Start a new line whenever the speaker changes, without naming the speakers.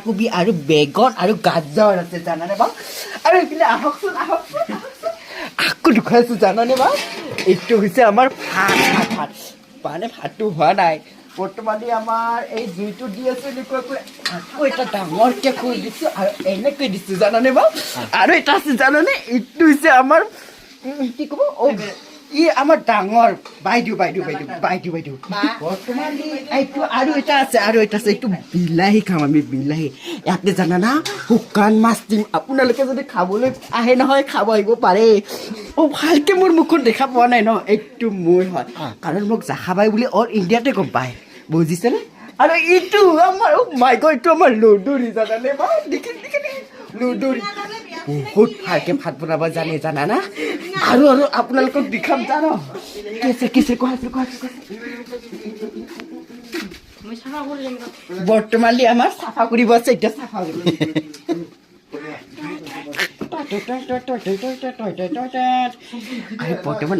কবি আৰু বেগন আৰু গাজৰ আছে জানানে বাৰু আৰু এইপিনে আহকচোন আকৌ দেখুৱাইছোঁ জানানে বাৰু এইটো হৈছে আমাৰ ভাত মানে ভাতটো হোৱা নাই বৰ্তমানে আমাৰ এই জুইটো দি আছোঁ এনেকুৱাকৈ আকৌ এটা ডাঙৰকৈ খোল দিছোঁ আৰু এনেকৈ দিছোঁ জানানে বাৰু আৰু এটা আছে জানানে এইটো হৈছে আমাৰ কি ক'ব ই আমাৰ ডাঙৰ বাইদেউ বৰ্তমান এইটো আৰু এটা আছে এইটো বিলাহী খাম আমি বিলাহী ইয়াতে জানানা শুকান মাছ দিম আপোনালোকে যদি খাবলৈ আহে নহয় খাব আহিব পাৰে ভালকৈ মোৰ মুখখন দেখা পোৱা নাই ন এইটো মোৰ হয় কাৰণ মোক জাখাবাই বুলি অল ইণ্ডিয়াতে গম পায় বুজিছেনে আৰু এইটো আমাৰ এইটো আমাৰ লুডুৰি জানানে বাৰু দেখি লুডুৰি বহুত ভালকৈ ভাত বনাব জানানা আৰু আপোনালোকক দেখাম জানো কেছে বৰ্তমানলি আমাৰ চাফা কৰিব আছে এতিয়া চাফা কৰিব বৰ্তমান